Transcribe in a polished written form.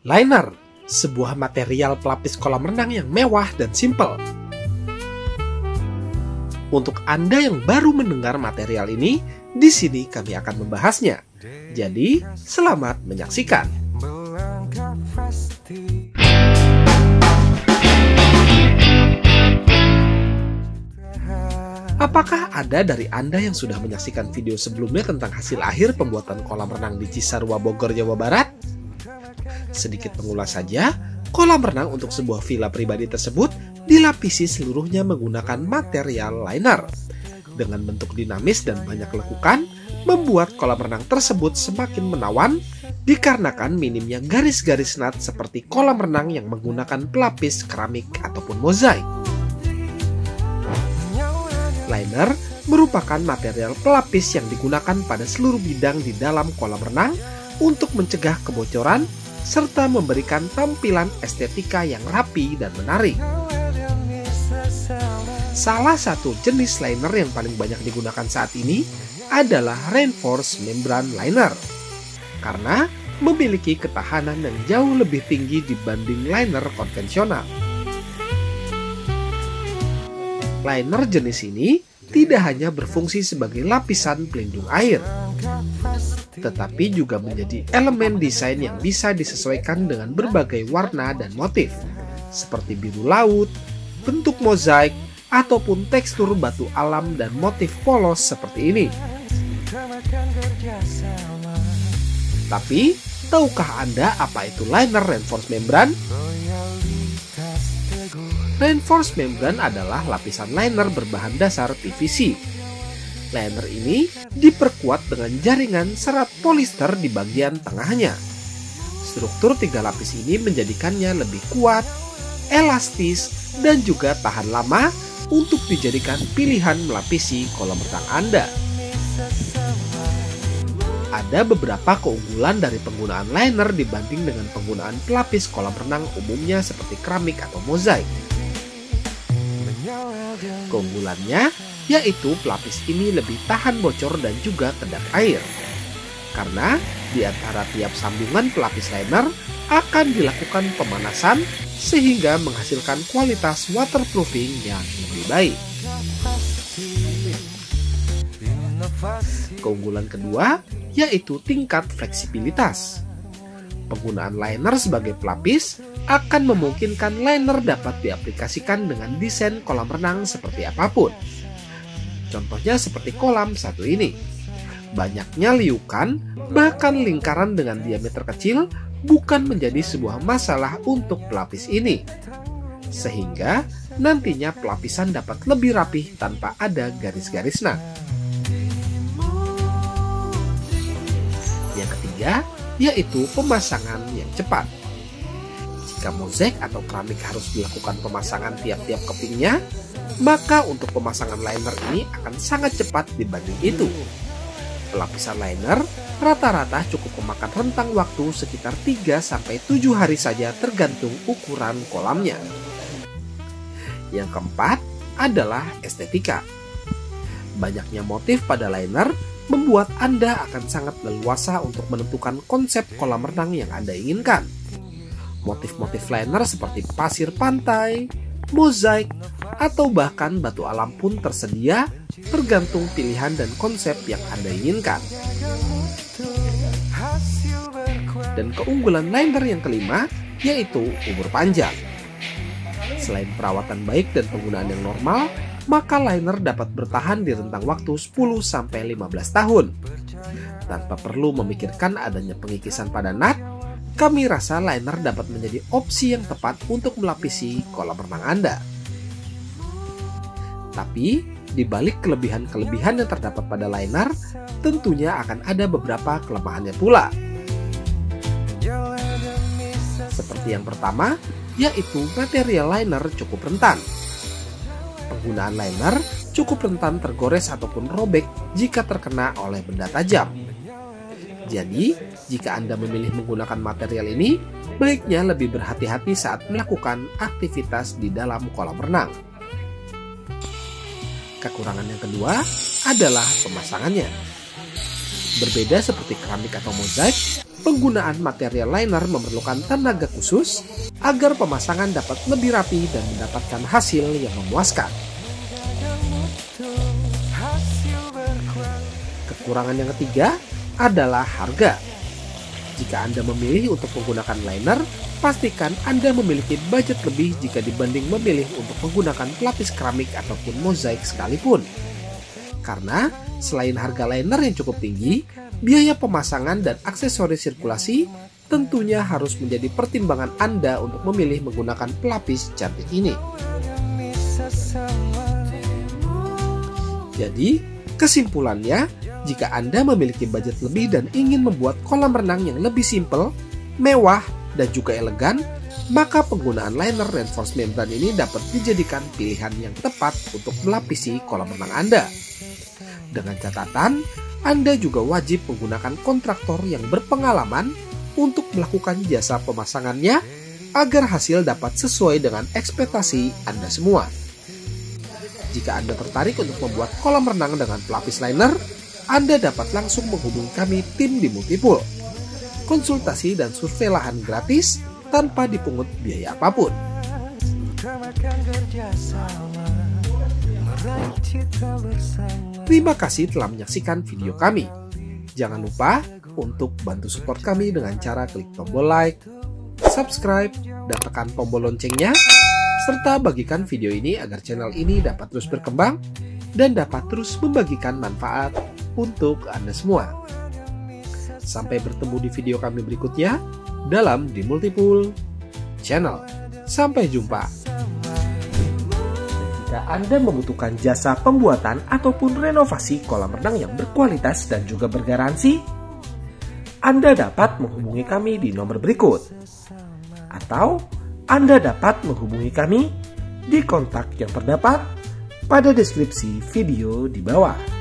Liner, sebuah material pelapis kolam renang yang mewah dan simpel. Untuk Anda yang baru mendengar material ini, di sini kami akan membahasnya. Jadi, selamat menyaksikan. Apakah ada dari Anda yang sudah menyaksikan video sebelumnya tentang hasil akhir pembuatan kolam renang di Cisarua, Bogor, Jawa Barat? Sedikit pengulas saja, kolam renang untuk sebuah villa pribadi tersebut dilapisi seluruhnya menggunakan material liner. Dengan bentuk dinamis dan banyak lekukan, membuat kolam renang tersebut semakin menawan dikarenakan minimnya garis-garis nut seperti kolam renang yang menggunakan pelapis keramik ataupun mozaik. Liner merupakan material pelapis yang digunakan pada seluruh bidang di dalam kolam renang untuk mencegah kebocoran serta memberikan tampilan estetika yang rapi dan menarik. Salah satu jenis liner yang paling banyak digunakan saat ini adalah reinforced membrane liner, karena memiliki ketahanan yang jauh lebih tinggi dibanding liner konvensional. Liner jenis ini tidak hanya berfungsi sebagai lapisan pelindung air, tetapi juga menjadi elemen desain yang bisa disesuaikan dengan berbagai warna dan motif, seperti biru laut, bentuk mozaik, ataupun tekstur batu alam dan motif polos seperti ini. Tapi, tahukah Anda apa itu liner reinforced membrane? Reinforced membrane adalah lapisan liner berbahan dasar PVC. Liner ini diperkuat dengan jaringan serat polister di bagian tengahnya. Struktur tiga lapis ini menjadikannya lebih kuat, elastis, dan juga tahan lama untuk dijadikan pilihan melapisi kolam renang Anda. Ada beberapa keunggulan dari penggunaan liner dibanding dengan penggunaan pelapis kolam renang umumnya seperti keramik atau mozaik. Keunggulannya yaitu pelapis ini lebih tahan bocor dan juga kedap air. Karena di antara tiap sambungan pelapis liner akan dilakukan pemanasan sehingga menghasilkan kualitas waterproofing yang lebih baik. Keunggulan kedua yaitu tingkat fleksibilitas. Penggunaan liner sebagai pelapis akan memungkinkan liner dapat diaplikasikan dengan desain kolam renang seperti apapun. Contohnya seperti kolam satu ini. Banyaknya liukan, bahkan lingkaran dengan diameter kecil bukan menjadi sebuah masalah untuk pelapis ini. Sehingga nantinya pelapisan dapat lebih rapih tanpa ada garis-garis nut. Yang ketiga, yaitu pemasangan yang cepat. Jika mozaik atau keramik harus dilakukan pemasangan tiap-tiap kepingnya, maka untuk pemasangan liner ini akan sangat cepat dibanding itu. Pelapisan liner rata-rata cukup memakan rentang waktu sekitar 3-7 hari saja tergantung ukuran kolamnya. Yang keempat adalah estetika. Banyaknya motif pada liner membuat Anda akan sangat leluasa untuk menentukan konsep kolam renang yang Anda inginkan. Motif-motif liner seperti pasir pantai, mozaik, atau bahkan batu alam pun tersedia tergantung pilihan dan konsep yang Anda inginkan. Dan keunggulan liner yang kelima yaitu umur panjang. Selain perawatan baik dan penggunaan yang normal, maka liner dapat bertahan di rentang waktu 10-15 tahun. Tanpa perlu memikirkan adanya pengikisan pada nut, kami rasa liner dapat menjadi opsi yang tepat untuk melapisi kolam renang Anda. Tapi, di balik kelebihan-kelebihan yang terdapat pada liner, tentunya akan ada beberapa kelemahannya pula. Seperti yang pertama, yaitu material liner cukup rentan. Penggunaan liner cukup rentan tergores ataupun robek jika terkena oleh benda tajam. Jadi, jika Anda memilih menggunakan material ini, baiknya lebih berhati-hati saat melakukan aktivitas di dalam kolam renang. Kekurangan yang kedua adalah pemasangannya. Berbeda seperti keramik atau mozaik, penggunaan material liner memerlukan tenaga khusus agar pemasangan dapat lebih rapi dan mendapatkan hasil yang memuaskan. Kekurangan yang ketiga adalah harga. Jika Anda memilih untuk menggunakan liner, pastikan Anda memiliki budget lebih jika dibanding memilih untuk menggunakan pelapis keramik ataupun mozaik sekalipun. Karena selain harga liner yang cukup tinggi, biaya pemasangan dan aksesoris sirkulasi tentunya harus menjadi pertimbangan Anda untuk memilih menggunakan pelapis cantik ini. Jadi, kesimpulannya, jika Anda memiliki budget lebih dan ingin membuat kolam renang yang lebih simpel, mewah, dan juga elegan, maka penggunaan liner reinforced membrane ini dapat dijadikan pilihan yang tepat untuk melapisi kolam renang Anda. Dengan catatan, Anda juga wajib menggunakan kontraktor yang berpengalaman untuk melakukan jasa pemasangannya agar hasil dapat sesuai dengan ekspektasi Anda semua. Jika Anda tertarik untuk membuat kolam renang dengan pelapis liner, Anda dapat langsung menghubungi kami tim di Multipool. Konsultasi dan survei lahan gratis tanpa dipungut biaya apapun. Terima kasih telah menyaksikan video kami. Jangan lupa untuk bantu support kami dengan cara klik tombol like, subscribe, dan tekan tombol loncengnya, serta bagikan video ini agar channel ini dapat terus berkembang dan dapat terus membagikan manfaat untuk Anda semua. Sampai bertemu di video kami berikutnya dalam The Multipool Channel. Sampai jumpa. Jika Anda membutuhkan jasa pembuatan ataupun renovasi kolam renang yang berkualitas dan juga bergaransi, Anda dapat menghubungi kami di nomor berikut. Atau Anda dapat menghubungi kami di kontak yang terdapat pada deskripsi video di bawah.